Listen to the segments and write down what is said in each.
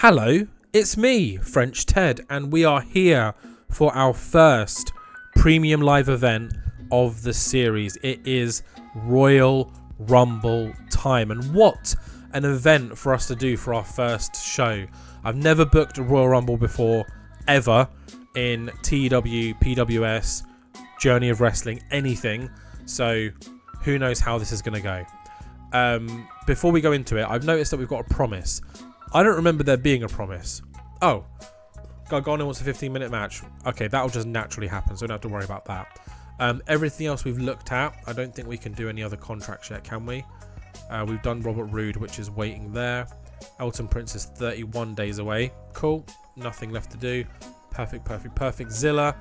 Hello, it's me, French Ted, and we are here for our first premium live event of the series. It is Royal Rumble time, and what an event for us to do for our first show. I've never booked a Royal Rumble before, ever, in TW, PWS, Journey of Wrestling, anything, so who knows how this is going to go. Before we go into it, I've noticed that we've got a promise. I don't remember there being a promise. Oh, Gargano wants a 15-minute match. Okay, that'll just naturally happen, so we don't have to worry about that. Everything else we've looked at, I don't think we can do any other contracts yet, can we? We've done Robert Roode, which is waiting there. Elton Prince is 31 days away. Cool. Nothing left to do. Perfect. Zilla.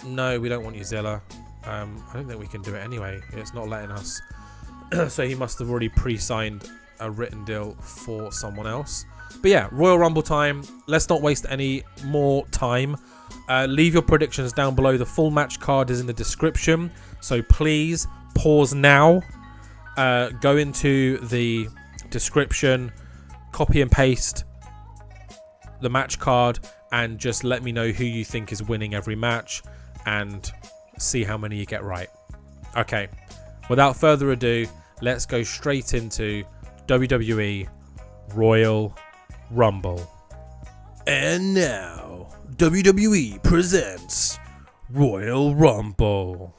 No, we don't want you, Zilla. I don't think we can do it anyway. It's not letting us. So he must have already pre-signed a written deal for someone else. But yeah, Royal Rumble time. Let's not waste any more time. Leave your predictions down below. The full match card is in the description, so please pause now. Go into the description, copy and paste the match card, and just let me know who you think is winning every match and see how many you get right. Okay, without further ado, let's go straight into WWE Royal Rumble. And now, WWE presents Royal Rumble.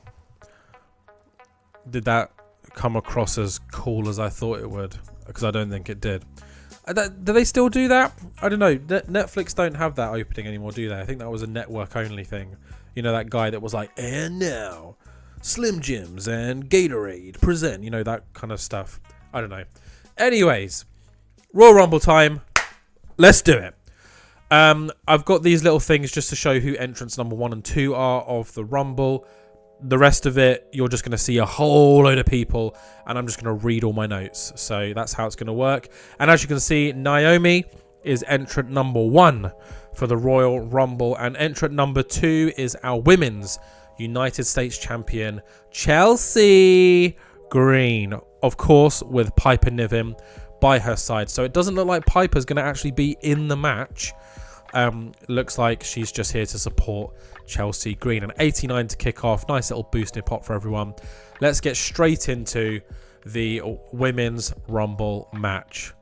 Did that come across as cool as I thought it would? Because I don't think it did. Do they still do that? I don't know. Netflix don't have that opening anymore, do they? I think that was a network only thing. You know, that guy that was like, and now, Slim Jims and Gatorade present, you know, that kind of stuff. I don't know. Anyways, Royal Rumble time. Let's do it. I've got these little things just to show who entrants number 1 and 2 are of the Rumble. The rest of it, you're just going to see a whole load of people, and I'm just going to read all my notes. So that's how it's going to work. And as you can see, Naomi is entrant number 1 for the Royal Rumble, and entrant number 2 is our Women's United States Champion, Chelsea Green, of course, with Piper Niven by her side. So it doesn't look like Piper's going to actually be in the match. Looks like she's just here to support Chelsea Green. And 89 to kick off. Nice little boosted pop for everyone. Let's get straight into the Women's Rumble match.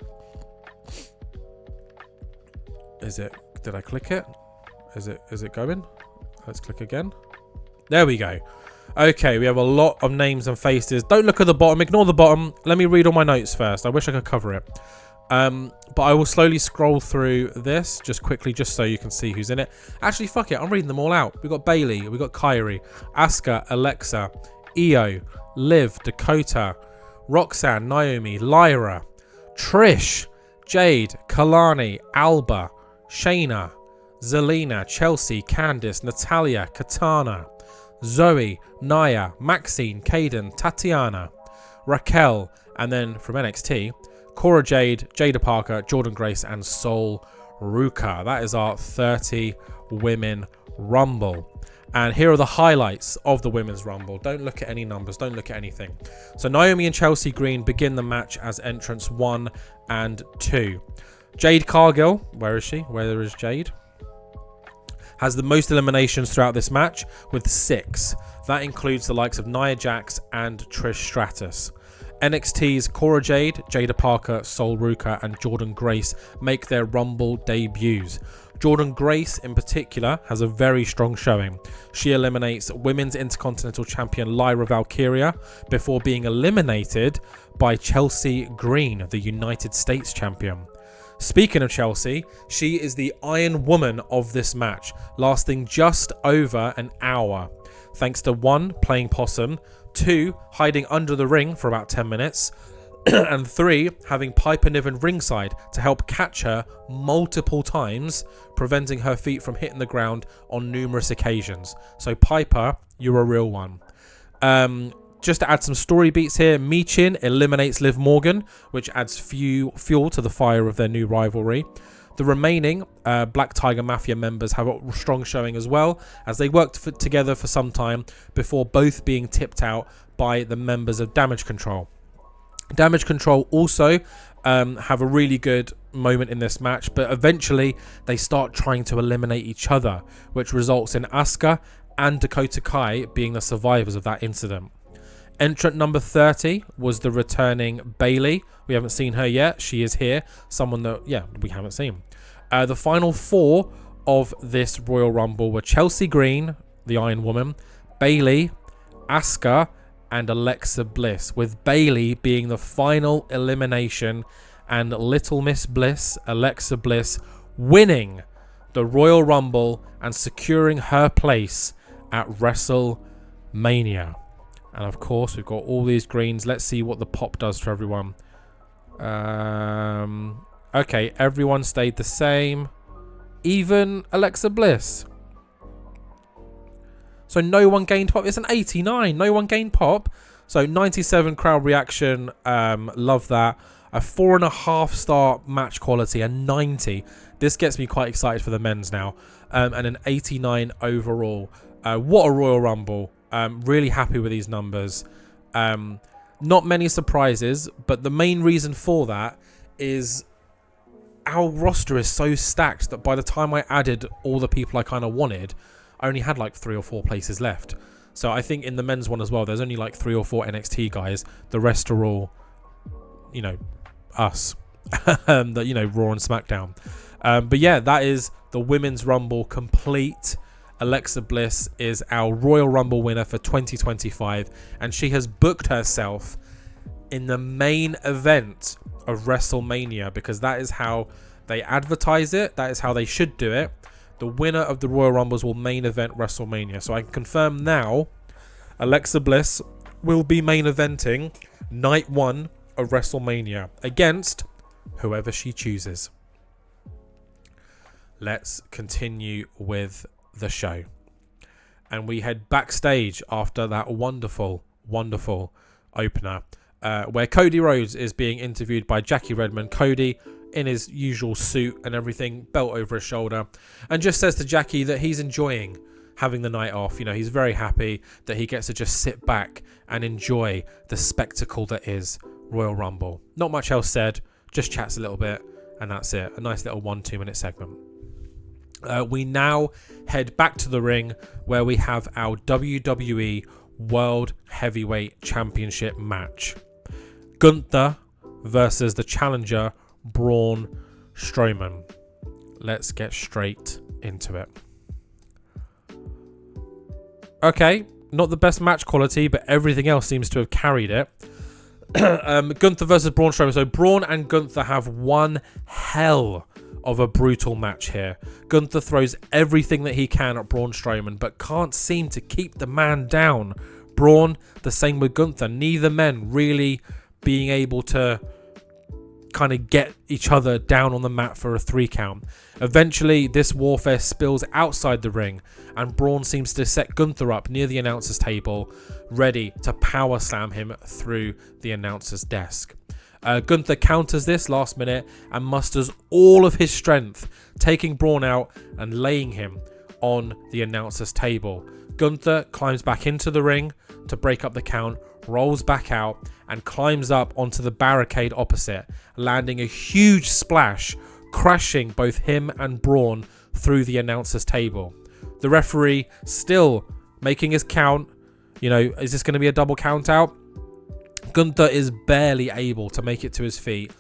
Did I click it? Is it going? Let's click again. There we go. Okay, we have a lot of names and faces. Don't look at the bottom. Ignore the bottom. Let me read all my notes first. I wish I could cover it. But I will slowly scroll through this just quickly, just so you can see who's in it. Actually, fuck it. I'm reading them all out. We've got Bayley. We've got Kyrie, Asuka, Alexa, Io, Liv, Dakota, Roxanne, Naomi, Lyra, Trish, Jade, Kalani, Alba, Shayna, Zelina, Chelsea, Candice, Natalia, Katana, Zoe, Nia, Maxine, Kaden, Tatiana, Raquel, and then from NXT, Cora Jade, Jada Parker, Jordan Grace, and Sol Ruka. That is our 30 Women Rumble. And here are the highlights of the Women's Rumble. Don't look at any numbers. Don't look at anything. So Naomi and Chelsea Green begin the match as entrants 1 and 2. Jade Cargill, where is she? Where is Jade? Has the most eliminations throughout this match with 6. That includes the likes of Nia Jax and Trish Stratus. NXT's Cora Jade, Jada Parker, Sol Ruka, and Jordan Grace make their Rumble debuts. Jordan Grace, in particular, has a very strong showing. She eliminates Women's Intercontinental Champion Lyra Valkyria before being eliminated by Chelsea Green, the United States Champion. Speaking of Chelsea, she is the Iron Woman of this match, lasting just over an hour. Thanks to 1, playing possum, 2, hiding under the ring for about 10 minutes, and 3, having Piper Niven ringside to help catch her multiple times, preventing her feet from hitting the ground on numerous occasions. So Piper, you're a real one. Just to add some story beats here, Michin eliminates Liv Morgan, which adds fuel to the fire of their new rivalry. The remaining Black Tiger Mafia members have a strong showing as well, as they worked together for some time before both being tipped out by the members of Damage Control. Damage Control also have a really good moment in this match, but eventually they start trying to eliminate each other, which results in Asuka and Dakota Kai being the survivors of that incident. Entrant number 30 was the returning Bayley. We haven't seen her yet. She is here. Someone that, yeah, we haven't seen. The final 4 of this Royal Rumble were Chelsea Green, the Iron Woman, Bayley, Asuka, and Alexa Bliss, with Bayley being the final elimination and Little Miss Bliss, Alexa Bliss, winning the Royal Rumble and securing her place at WrestleMania. And of course, we've got all these greens. Let's see what the pop does for everyone. Okay, everyone stayed the same. Even Alexa Bliss. So no one gained pop. It's an 89. No one gained pop. So 97 crowd reaction. Love that. A 4.5 star match quality. A 90. This gets me quite excited for the men's now. And an 89 overall. What a Royal Rumble. Really happy with these numbers. Not many surprises, but the main reason for that is our roster is so stacked that by the time I added all the people I kind of wanted, I only had like 3 or 4 places left. So I think in the men's one as well, there's only like 3 or 4 NXT guys. The rest are all, you know, us. The, you know, Raw and SmackDown. But yeah, that is the Women's Rumble complete. Alexa Bliss is our Royal Rumble winner for 2025, and she has booked herself in the main event of WrestleMania, because that is how they advertise it. That is how they should do it. The winner of the Royal Rumbles will main event WrestleMania. So I can confirm now, Alexa Bliss will be main eventing night 1 of WrestleMania against whoever she chooses. Let's continue with the show, and we head backstage after that wonderful opener, where Cody Rhodes is being interviewed by Jackie Redmond. Cody in his usual suit and everything, belt over his shoulder, and just says to Jackie that he's enjoying having the night off. You know, he's very happy that he gets to just sit back and enjoy the spectacle that is Royal Rumble. Not much else said, just chats a little bit, and that's it. A nice little 1-2 minute segment. We now head back to the ring where we have our WWE World Heavyweight Championship match. Gunther versus the challenger Braun Strowman. Let's get straight into it. Okay, not the best match quality, but everything else seems to have carried it. Gunther versus Braun Strowman. So Braun and Gunther have one hell of a brutal match here. Gunther throws everything that he can at Braun Strowman, but can't seem to keep the man down. Braun, the same with Gunther. Neither men really being able to kind of get each other down on the mat for a 3 count. Eventually, this warfare spills outside the ring, and Braun seems to set Gunther up near the announcer's table, ready to power slam him through the announcer's desk. Gunther counters this last minute and musters all of his strength, taking Braun out and laying him on the announcer's table. Gunther climbs back into the ring to break up the count, rolls back out, and climbs up onto the barricade opposite, landing a huge splash, crashing both him and Braun through the announcer's table. The referee still making his count. You know, is this going to be a double count out? Gunther is barely able to make it to his feet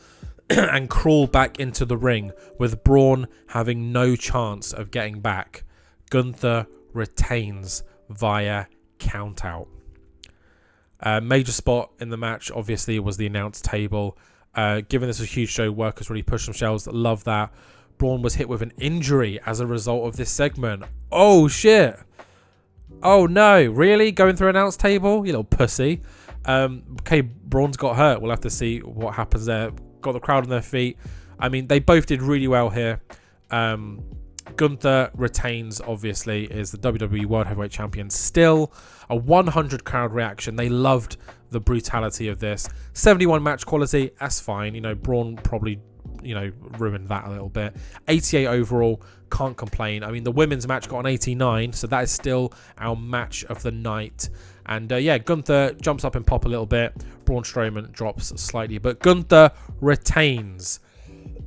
and crawl back into the ring, with Braun having no chance of getting back. Gunther retains via count out. Major spot in the match, obviously, was the announce table. Given this was a huge show, workers really pushed themselves. Love that. Braun was hit with an injury as a result of this segment. Oh, shit. Oh, no. Really? Going through announce table? You little pussy. Okay, Braun's got hurt. We'll have to see what happens there. Got the crowd on their feet. I mean, they both did really well here. Gunther retains, obviously, is the WWE World Heavyweight Champion. Still a 100 crowd reaction. They loved the brutality of this. 71 match quality, that's fine. You know, Braun probably you know, ruined that a little bit. 88 overall, can't complain. I mean, the women's match got an 89, so that is still our match of the night. And yeah, Gunther jumps up in pop a little bit. Braun Strowman drops slightly, but Gunther retains.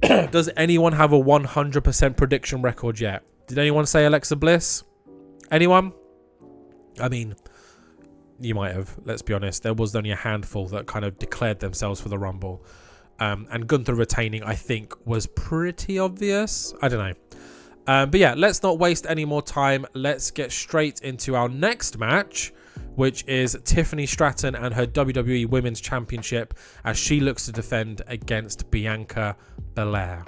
Does anyone have a 100% prediction record yet? Did anyone say Alexa Bliss? Anyone? I mean, you might have. Let's be honest. There was only a handful that kind of declared themselves for the Rumble. And Gunther retaining, I think, was pretty obvious. I don't know. But yeah, let's not waste any more time. Let's get straight into our next match, which is Tiffany Stratton and her WWE Women's Championship as she looks to defend against Bianca Belair.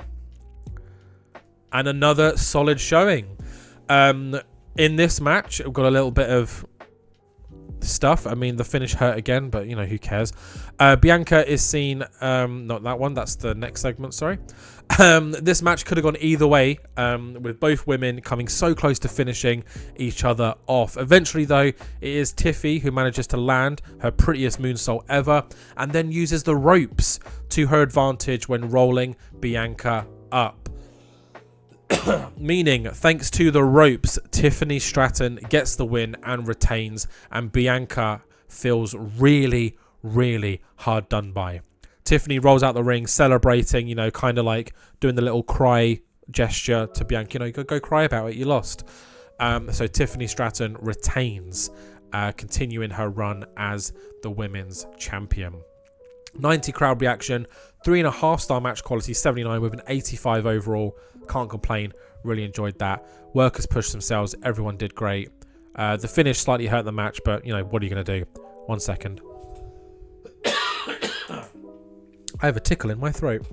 And another solid showing. In this match, we've got a little bit of stuff. I mean, the finish hurt again, but you know, who cares? Bianca is seen, not that one, that's the next segment, sorry. This match could have gone either way, with both women coming so close to finishing each other off. Eventually, though, it is Tiffy who manages to land her prettiest moonsault ever, and then uses the ropes to her advantage when rolling Bianca up. Meaning, thanks to the ropes, Tiffany Stratton gets the win and retains, and Bianca feels really, really hard done by. Tiffany rolls out the ring, celebrating, you know, kind of like doing the little cry gesture to Bianca. You know, go cry about it, you lost. So Tiffany Stratton retains, continuing her run as the women's champion. 90 crowd reaction, 3.5 star match quality, 79 with an 85 overall. Can't complain. Really enjoyed that. Workers pushed themselves. Everyone did great. The finish slightly hurt the match, but, you know, what are you going to do? 1 second. I have a tickle in my throat.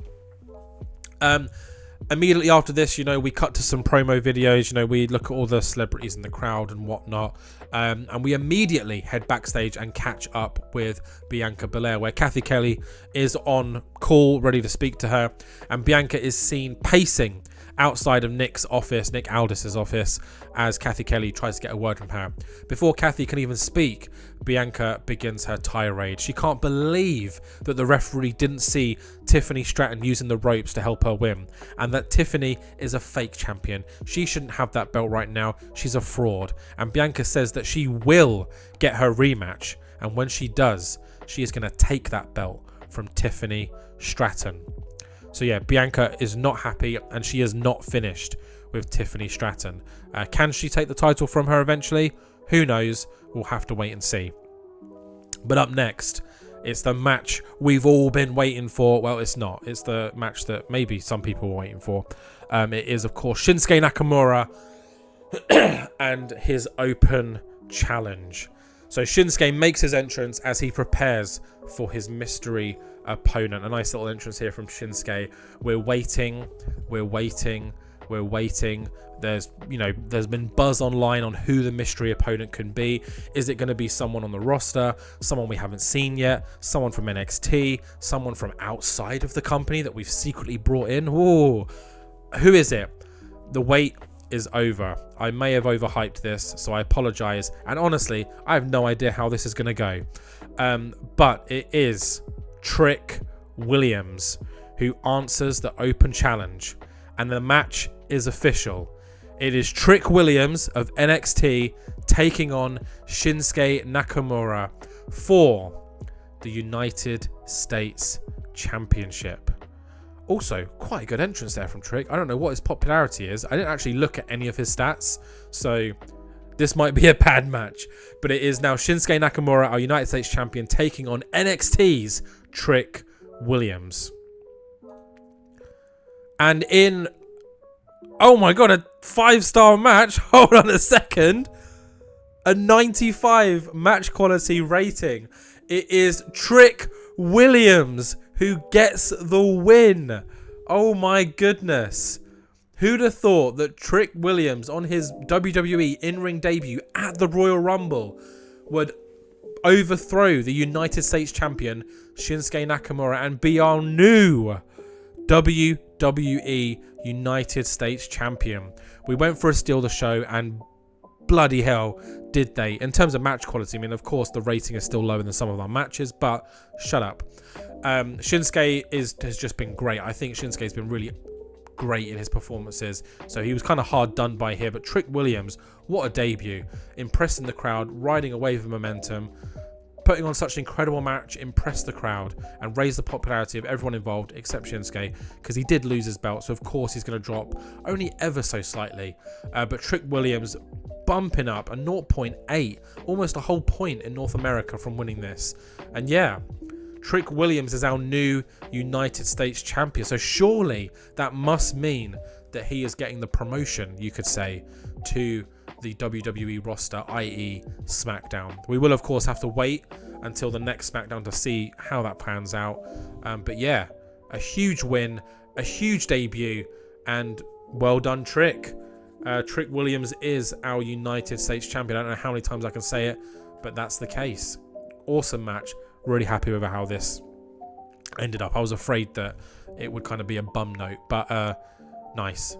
Immediately after this, you know, we cut to some promo videos. You know, we look at all the celebrities in the crowd and whatnot. And we immediately head backstage and catch up with Bianca Belair, where Kathy Kelly is on call, ready to speak to her. And Bianca is seen pacing outside of Nick Aldis's office, as Kathy Kelly tries to get a word from her. Before Kathy can even speak, Bianca begins her tirade. She can't believe that the referee didn't see Tiffany Stratton using the ropes to help her win, and that Tiffany is a fake champion. She shouldn't have that belt right now. She's a fraud. And Bianca says that she will get her rematch, and when she does, she is going to take that belt from Tiffany Stratton. So yeah, Bianca is not happy, and she is not finished with Tiffany Stratton. Can she take the title from her eventually? Who knows? We'll have to wait and see. But up next, it's the match we've all been waiting for. Well, it's not. It's the match that maybe some people were waiting for. It is, of course, Shinsuke Nakamura and his open challenge. So Shinsuke makes his entrance as he prepares for his mystery opponent. A nice little entrance here from Shinsuke. We're waiting. There's been buzz online on who the mystery opponent can be. Is it going to be someone on the roster, someone we haven't seen yet, someone from NXT, someone from outside of the company that we've secretly brought in? Ooh, who is it? The wait is over. I may have overhyped this, so I apologize. And honestly, I have no idea how this is going to go. But it is Trick Williams who answers the open challenge, and the match is official. It is Trick Williams of NXT taking on Shinsuke Nakamura for the United States Championship. Also, quite a good entrance there from Trick. I don't know what his popularity is. I didn't actually look at any of his stats, so this might be a bad match. But it is now Shinsuke Nakamura, our United States Champion, taking on NXT's Trick Williams. And in, oh my god, a 5-star match. Hold on a second. A 95 match quality rating. It is Trick Williams who gets the win. Oh my goodness. Who'd have thought that Trick Williams on his WWE in-ring debut at the Royal Rumble would overthrow the United States Champion Shinsuke Nakamura and be our new WWE United States Champion. We went for a steal the show, and bloody hell did they. In terms of match quality, I mean, of course, the rating is still lower than some of our matches, but shut up. Shinsuke has just been great. I think Shinsuke's been really great in his performances. So he was kind of hard done by here, but Trick Williams, what a debut. Impressing the crowd, riding a wave of momentum, putting on such an incredible match, impressed the crowd and raised the popularity of everyone involved except Shinsuke, because he did lose his belt, so of course he's going to drop only ever so slightly. But Trick Williams bumping up a 0.8, almost a whole point in North America from winning this. And yeah, Trick Williams is our new United States champion, so surely that must mean that he is getting the promotion, you could say, to the WWE roster, i.e. SmackDown. We will of course have to wait until the next SmackDown to see how that pans out, but yeah, a huge win, a huge debut, and well done, Trick. Trick Williams is our United States champion. I don't know how many times I can say it, but that's the case. Awesome match. Really happy with how this ended up. I was afraid that it would kind of be a bum note, but nice.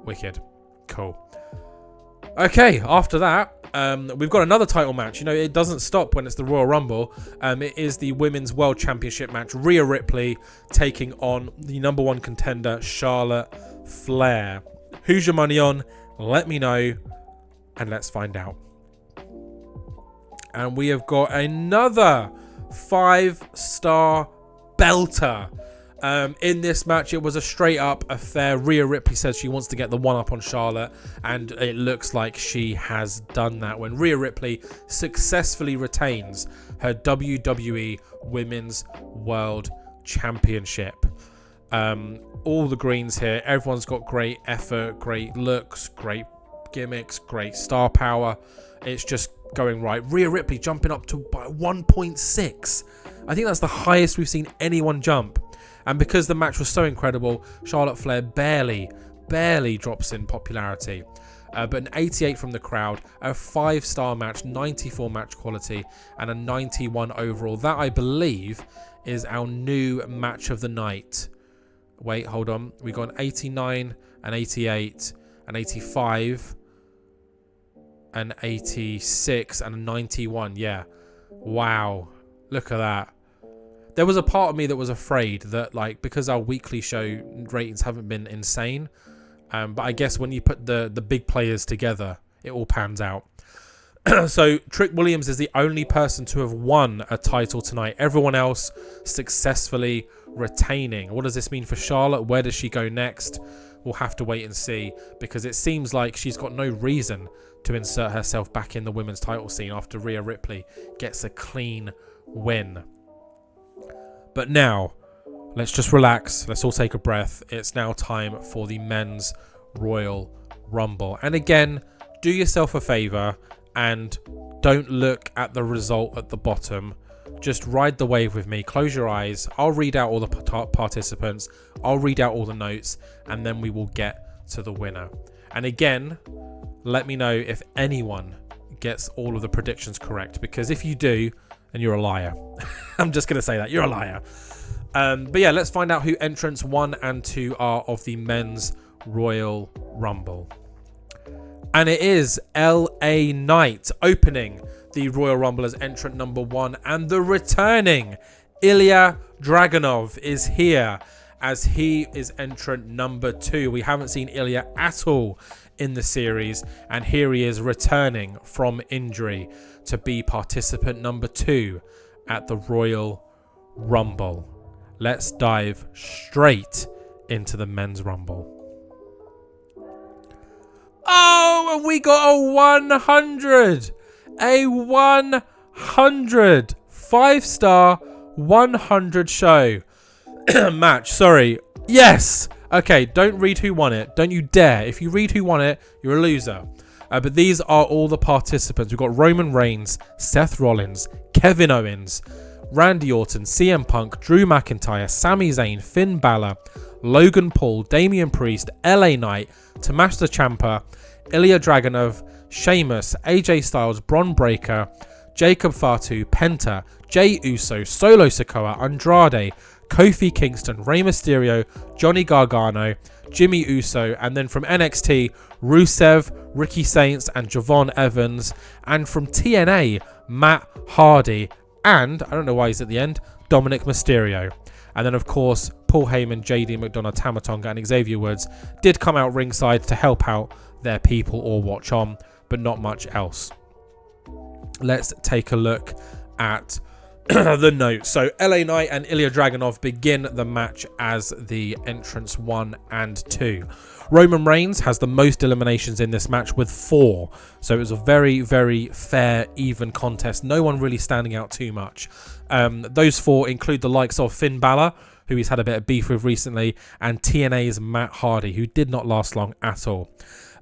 Wicked. Cool. Okay, after that, we've got another title match. You know, it doesn't stop when it's the Royal Rumble. It is the Women's World Championship match. Rhea Ripley taking on the number one contender, Charlotte Flair. Who's your money on? Let me know, and let's find out. And we have got another 5-star belter. In this match, it was a straight up affair. Rhea Ripley says she wants to get the one up on Charlotte, and it looks like she has done that when Rhea Ripley successfully retains her WWE Women's World Championship. All the greens here, everyone's got great effort, great looks, great gimmicks, great star power. It's just going right. Rhea Ripley jumping up to 1.6. I think that's the highest we've seen anyone jump. And because the match was so incredible, Charlotte Flair barely drops in popularity. But an 88 from the crowd, a 5-star match, 94 match quality, and a 91 overall. That, I believe, is our new match of the night. Wait, hold on. We got an 89, an 88, an 85, an 86, and a 91. Yeah. Wow. Look at that. There was a part of me that was afraid that, like, because our weekly show ratings haven't been insane, but I guess when you put the big players together, it all pans out. So Trick Williams is the only person to have won a title tonight. Everyone else successfully retaining. What does this mean for Charlotte? Where does she go next? We'll have to wait and see, because it seems like she's got no reason to insert herself back in the women's title scene after Rhea Ripley gets a clean win. But now, let's just relax. Let's all take a breath. It's now time for the Men's Royal Rumble. And again, do yourself a favor and don't look at the result at the bottom. Just ride the wave with me. Close your eyes. I'll read out all the participants. I'll read out all the notes, and then we will get to the winner. And again, let me know if anyone gets all of the predictions correct, because if you do, then you're a liar. I'm just going to say that. You're a liar. But yeah, let's find out who entrants 1 and 2 are of the Men's Royal Rumble. And it is LA Knight opening the Royal Rumble as entrant number 1. And the returning Ilya Dragunov is here as he is entrant number 2. We haven't seen Ilya at all in the series, and here he is returning from injury to be participant number 2 at the Royal Rumble. Let's dive straight into the Men's Rumble. Oh, and we got a 100! A 100! 5-star 100 show. Match, sorry. Yes! Okay, don't read who won it. Don't you dare. If you read who won it, you're a loser. But these are all the participants. We've got Roman Reigns, Seth Rollins, Kevin Owens, Randy Orton, CM Punk, Drew McIntyre, Sami Zayn, Finn Balor, Logan Paul, Damian Priest, LA Knight, Tommaso Ciampa, Ilya Dragunov, Sheamus, AJ Styles, Bron Breakker, Jacob Fatu, Penta, Jey Uso, Solo Sikoa, Andrade, Kofi Kingston, Rey Mysterio, Johnny Gargano, Jimmy Uso, and then from NXT, Rusev, Ricky Saints, and Javon Evans, and from TNA, Matt Hardy, and, I don't know why he's at the end, Dominic Mysterio. And then, of course, Paul Heyman, JD McDonough, Tama Tonga, and Xavier Woods did come out ringside to help out their people or watch on, but not much else. Let's take a look at the notes. So LA Knight and Ilya Dragunov begin the match as the entrants 1 and 2. Roman Reigns has the most eliminations in this match with 4. So it was a very, very fair, even contest. No one really standing out too much. Those 4 include the likes of Finn Balor, who he's had a bit of beef with recently, and TNA's Matt Hardy, who did not last long at all.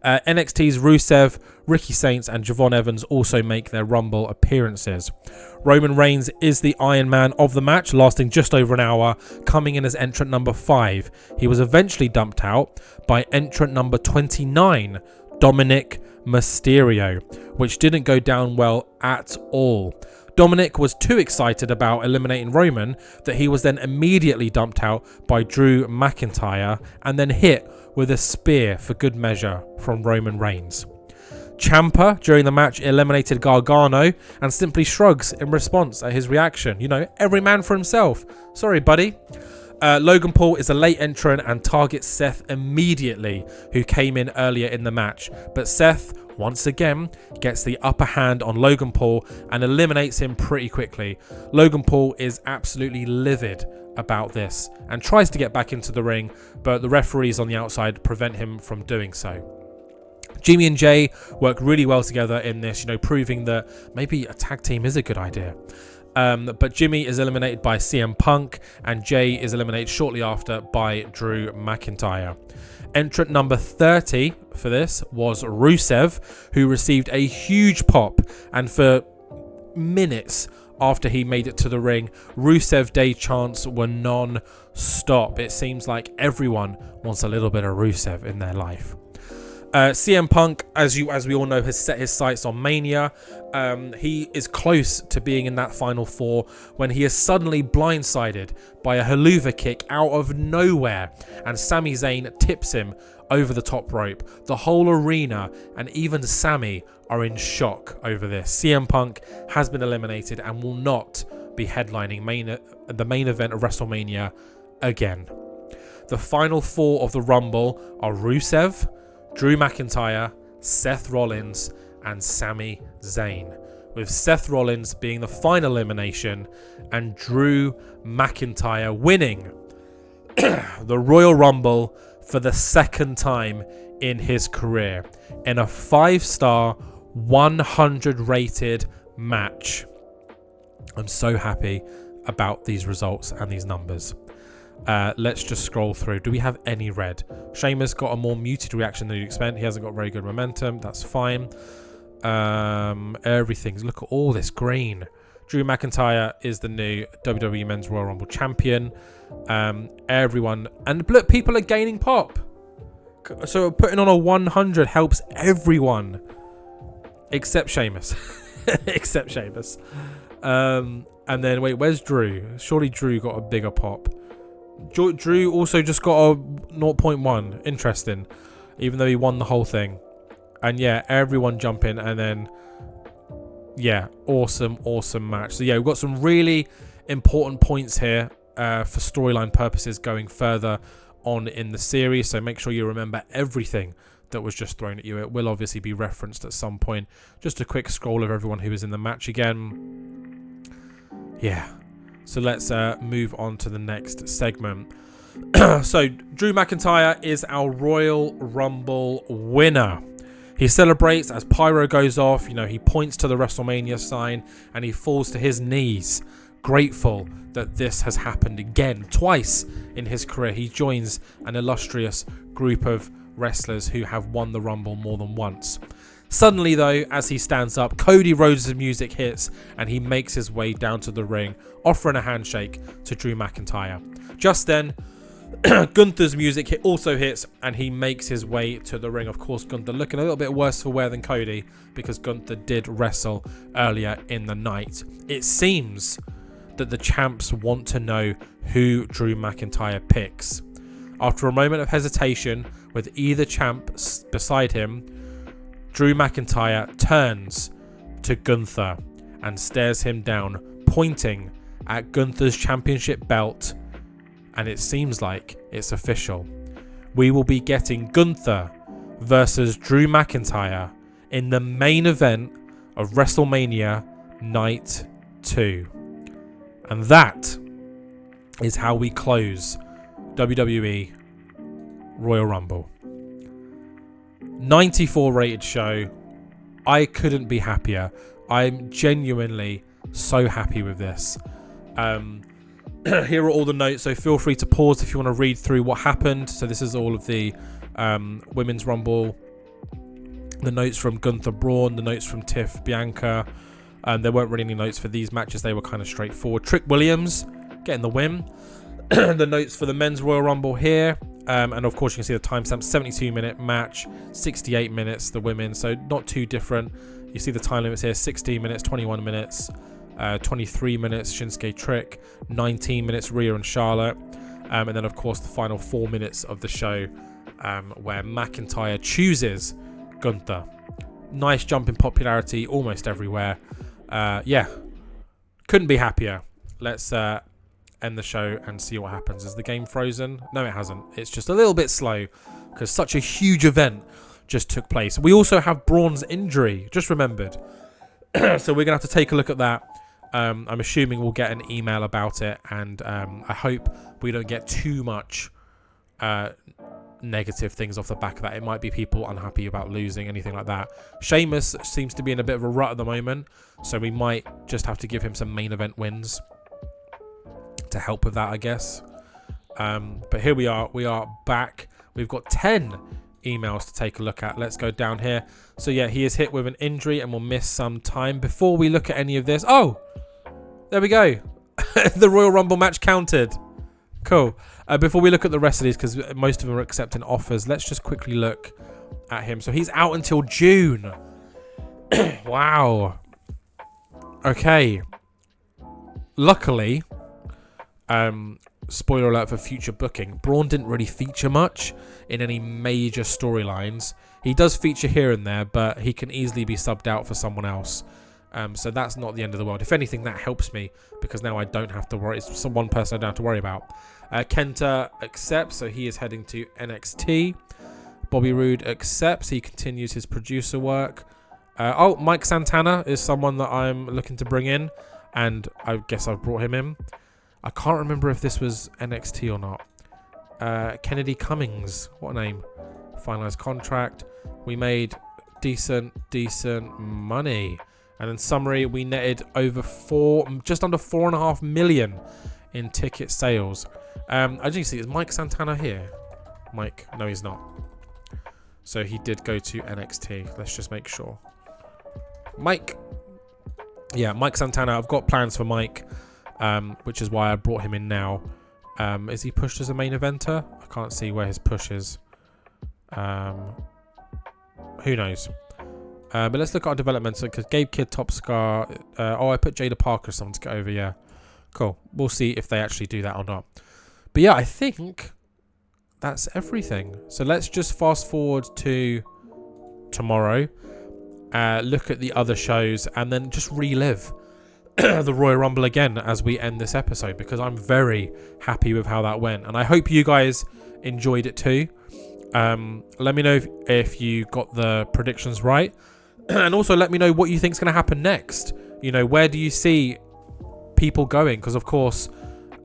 NXT's Rusev, Ricky Saints, and Javon Evans also make their Rumble appearances. Roman Reigns is the Iron Man of the match, lasting just over an hour, coming in as entrant number 5. He was eventually dumped out by entrant number 29, Dominic Mysterio, which didn't go down well at all. Dominic was too excited about eliminating Roman that he was then immediately dumped out by Drew McIntyre and then hit with a spear for good measure from Roman Reigns. Ciampa during the match eliminated Gargano and simply shrugs in response at his reaction. You know, every man for himself. Sorry, buddy. Logan Paul is a late entrant and targets Seth immediately, who came in earlier in the match. But Seth, once again, gets the upper hand on Logan Paul and eliminates him pretty quickly. Logan Paul is absolutely livid about this and tries to get back into the ring, but the referees on the outside prevent him from doing so. Jimmy and Jay work really well together in this, you know, proving that maybe a tag team is a good idea. But Jimmy is eliminated by CM Punk and Jay is eliminated shortly after by Drew McIntyre. Entrant number 30 for this was Rusev, who received a huge pop, and for minutes after he made it to the ring, Rusev Day chants were non-stop. It seems like everyone wants a little bit of Rusev in their life. CM Punk, as we all know, has set his sights on Mania. He is close to being in that final 4 when he is suddenly blindsided by a haluva kick out of nowhere, and Sami Zayn tips him over the top rope. The whole arena and even Sami are in shock over this. CM Punk has been eliminated and will not be headlining the main event of WrestleMania again. The final 4 of the Rumble are Rusev, Drew McIntyre, Seth Rollins, and Sami Zayn, with Seth Rollins being the final elimination and Drew McIntyre winning the Royal Rumble for the second time in his career in a 5-star, 100 rated match. I'm so happy about these results and these numbers. Let's just scroll through. Do we have any red? Sheamus got a more muted reaction than you'd expect. He hasn't got very good momentum. That's fine. Everything's, look at all this green. Drew McIntyre is the new WWE Men's Royal Rumble champion. Everyone, and look, people are gaining pop. So putting on a 100 helps everyone except Sheamus. Except Sheamus. And then wait, where's Drew? Surely Drew got a bigger pop. Drew also just got a 0.1. Interesting. Even though he won the whole thing. And yeah, everyone jump in, and then yeah, awesome match. So yeah, we've got some really important points here for storyline purposes going further on in the series. So make sure you remember everything that was just thrown at you. It will obviously be referenced at some point. Just a quick scroll of everyone who was in the match again. Yeah. So let's move on to the next segment. So Drew McIntyre is our Royal Rumble winner. He celebrates as pyro goes off. You know, he points to the WrestleMania sign and he falls to his knees, grateful that this has happened again, twice in his career. He joins an illustrious group of wrestlers who have won the Rumble more than once. Suddenly, though, as he stands up, Cody Rhodes' music hits and he makes his way down to the ring, offering a handshake to Drew McIntyre. Just then, Gunther's music also hits and he makes his way to the ring. Of course, Gunther looking a little bit worse for wear than Cody because Gunther did wrestle earlier in the night. It seems that the champs want to know who Drew McIntyre picks. After a moment of hesitation with either champ beside him, Drew McIntyre turns to Gunther and stares him down, pointing at Gunther's championship belt, and it seems like it's official. We will be getting Gunther versus Drew McIntyre in the main event of WrestleMania Night 2. And that is how we close WWE Royal Rumble. 94 rated show. I couldn't be happier. I'm genuinely so happy with this. Here are all the notes, so feel free to pause if you want to read through what happened. So this is all of the Women's Rumble, the notes from Gunther, Braun, the notes from Tiff, Bianca. There weren't really any notes for these matches. They were kind of straightforward. Trick Williams getting the win. The notes for the Men's Royal Rumble here. And of course you can see the timestamp, 72-minute match, 68 minutes the women, so not too different. You see the time limits here, 16 minutes, 21 minutes, 23 minutes Shinsuke Trick, 19 minutes Rhea and Charlotte, and then of course the final 4 minutes of the show where McIntyre chooses Gunther. Nice jump in popularity almost everywhere. Yeah, couldn't be happier. Let's end the show and see what happens. Is the game frozen? No, it hasn't. It's just a little bit slow because such a huge event just took place. We also have Braun's injury, just remembered. So we're gonna have to take a look at that. I'm assuming we'll get an email about it, and I hope we don't get too much negative things off the back of that. It might be people unhappy about losing, anything like that. Sheamus seems to be in a bit of a rut at the moment, so we might just have to give him some main event wins to help with that, I guess. But here we are back. We've got 10 emails to take a look at. Let's go down here. So yeah, he is hit with an injury and will miss some time. Before we look at any of this, oh, there we go. The Royal Rumble match counted. Cool. Before we look at the rest of these, because most of them are accepting offers, let's just quickly look at him. So he's out until June. Wow. Okay. Luckily, spoiler alert for future booking, Braun didn't really feature much in any major storylines. He does feature here and there, but he can easily be subbed out for someone else. So that's not the end of the world. If anything, that helps me because now I don't have to worry. It's one person I don't have to worry about. Kenta accepts, so he is heading to NXT. Bobby Roode accepts. He continues his producer work. Mike Santana is someone that I'm looking to bring in, and I guess I've brought him in. I can't remember if this was NXT or not. Kennedy Cummings, what a name. Finalized contract. We made decent money. And in summary, we netted over just under 4.5 million in ticket sales. I do see, is Mike Santana here? Mike, no, he's not. So he did go to NXT. Let's just make sure. Mike. Yeah, Mike Santana. I've got plans for Mike. Which is why I brought him in now. Is he pushed as a main eventer? I can't see where his push is. Who knows? But let's look at our developments, because Gabe Kidd, Top Scar. I put Jada Parker as someone to get over. Yeah, cool. We'll see if they actually do that or not. But yeah, I think that's everything. So let's just fast forward to tomorrow. Look at the other shows and then just relive the Royal Rumble again as we end this episode, because I'm very happy with how that went, and I hope you guys enjoyed it too. Let me know if you got the predictions right, and also let me know what you think is going to happen next. You know, where do you see people going? Because of course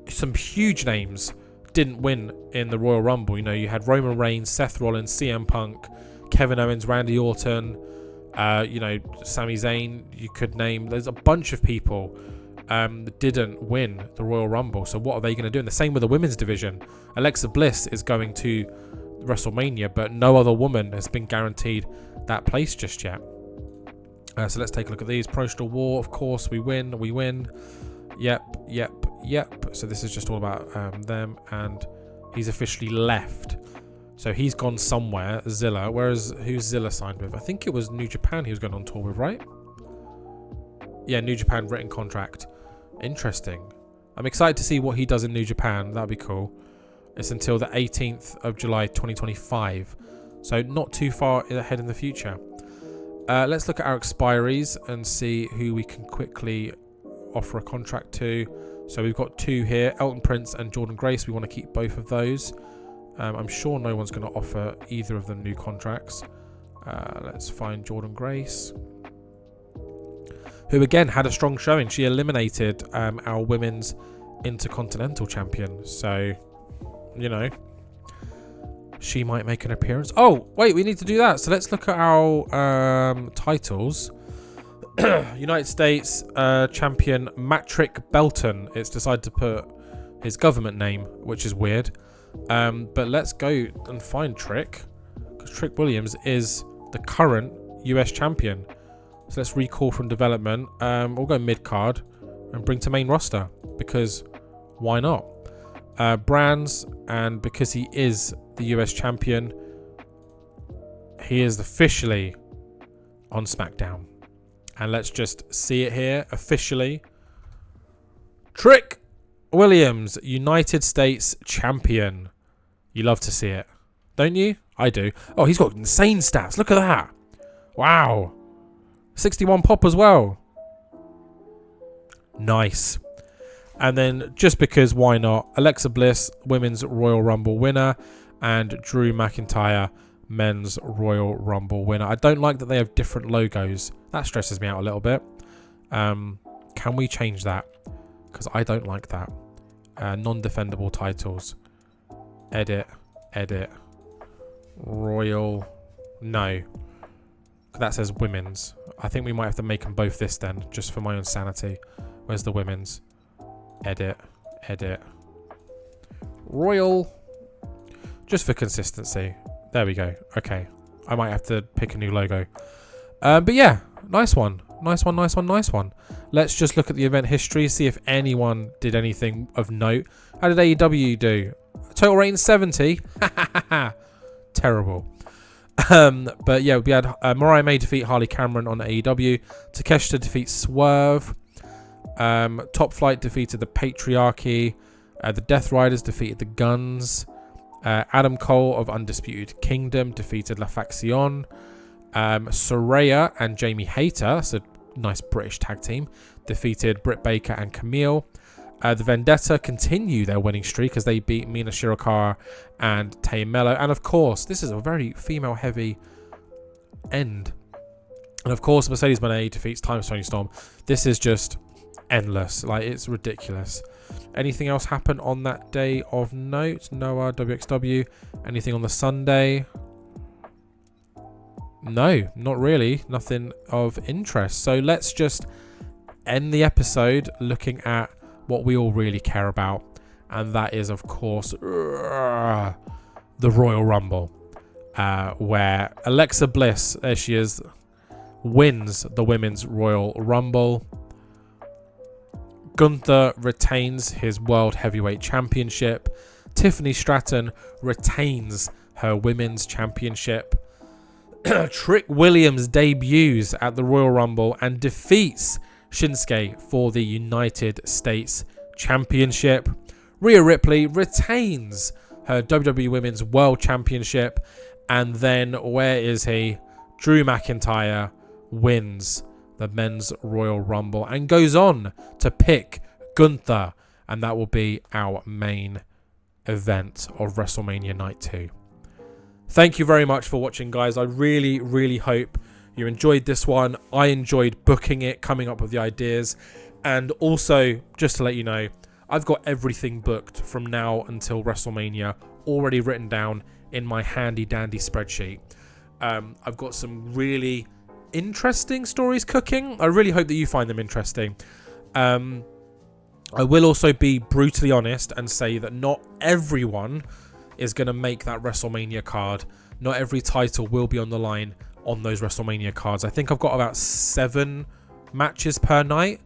some huge names didn't win in the Royal Rumble. You know, you had Roman Reigns, Seth Rollins, CM Punk, Kevin Owens, Randy Orton, you know, Sami Zayn, you could name. There's a bunch of people that didn't win the Royal Rumble. So what are they going to do? And the same with the women's division. Alexa Bliss is going to WrestleMania, but no other woman has been guaranteed that place just yet. So let's take a look at these. Promotional War, of course, we win. Yep. So this is just all about them, and he's officially left. So he's gone somewhere, Zilla. Who's Zilla signed with? I think it was New Japan he was going on tour with, right? Yeah, New Japan written contract. Interesting. I'm excited to see what he does in New Japan. That'd be cool. It's until the 18th of July 2025. So not too far ahead in the future. Let's look at our expiries and see who we can quickly offer a contract to. So we've got 2 here, Elton Prince and Jordan Grace. We want to keep both of those. I'm sure no one's going to offer either of them new contracts. Let's find Jordan Grace, who again had a strong showing. She eliminated our women's intercontinental champion. So, you know, she might make an appearance. Oh, wait, we need to do that. So let's look at our titles. United States champion Matrick Belton. It's decided to put his government name, which is weird. But let's go and find Trick, because Trick Williams is the current US champion. So let's recall from development. We'll go mid-card and bring to main roster, because why not? Brands, and because he is the US champion, he is officially on SmackDown. And let's just see it here officially. Trick Williams, United States champion. You love to see it, don't you? I do. Oh, he's got insane stats. Look at that. Wow. 61 pop as well. Nice. And then, just because, why not? Alexa Bliss, Women's Royal Rumble winner, and Drew McIntyre, Men's Royal Rumble winner. I don't like that they have different logos. That stresses me out a little bit. Can we change that? Because I don't like that. Non-defendable titles. Edit. Royal. No. That says women's. I think we might have to make them both this then, just for my own sanity. Where's the women's? Edit. Royal. Just for consistency. There we go. Okay. I might have to pick a new logo. But yeah, nice one. Nice one. Let's just look at the event history, see if anyone did anything of note. How did AEW do? Total rating 70. Terrible. But yeah, we had Mariah May defeat Harley Cameron on AEW. Takeshita defeats Swerve. Top Flight defeated the Patriarchy. The Death Riders defeated the Guns. Adam Cole of Undisputed Kingdom defeated La Faction. Soraya and Jamie Hayter, that's a nice British tag team, defeated Britt Baker and Camille. The Vendetta continue their winning streak as they beat Mina Shirakawa and Tay Mello. And of course, this is a very female-heavy end. And of course, Mercedes Moné defeats Times Tony Storm. This is just endless. Like, it's ridiculous. Anything else happen on that day of note? Noah, WXW. Anything on the Sunday? No, not really. Nothing of interest. So let's just end the episode looking at what we all really care about. And that is, of course, the Royal Rumble. Where Alexa Bliss, there she is, wins the Women's Royal Rumble. Gunther retains his World Heavyweight Championship. Tiffany Stratton retains her Women's Championship. Trick Williams debuts at the Royal Rumble and defeats Shinsuke for the United States Championship. Rhea Ripley retains her WWE Women's World Championship. And then, where is he? Drew McIntyre wins the Men's Royal Rumble and goes on to pick Gunther. And that will be our main event of WrestleMania Night 2. Thank you very much for watching, guys. I really, really hope you enjoyed this one. I enjoyed booking it, coming up with the ideas. And also, just to let you know, I've got everything booked from now until WrestleMania already written down in my handy-dandy spreadsheet. I've got some really interesting stories cooking. I really hope that you find them interesting. I will also be brutally honest and say that not everyone is going to make that WrestleMania card. Not every title will be on the line on those WrestleMania cards. I think I've got about 7 matches per night.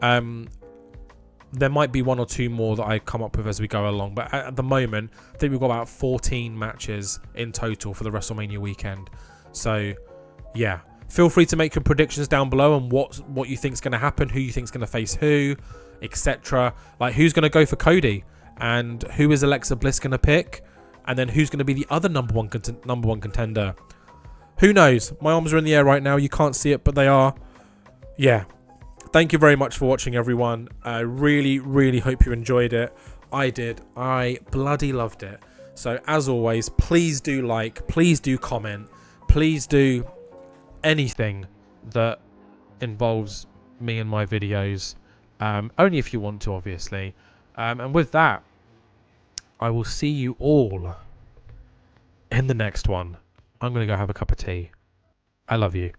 There might be 1 or 2 more that I come up with as we go along, but at the moment I think we've got about 14 matches in total for the WrestleMania weekend. So yeah, Feel free to make your predictions down below on what you think is going to happen, who you think is going to face who, etc. Like, who's going to go for Cody, and who is Alexa Bliss going to pick, and then who's going to be the other number one contender. Who knows? My arms are in the air right now. You can't see it, but they are. Yeah. Thank you very much for watching, everyone. I really, really hope you enjoyed it. I did. I bloody loved it. So, as always, please do like, please do comment, please do anything that involves me and my videos. Only if you want to, obviously. And with that, I will see you all in the next one. I'm going to go have a cup of tea. I love you.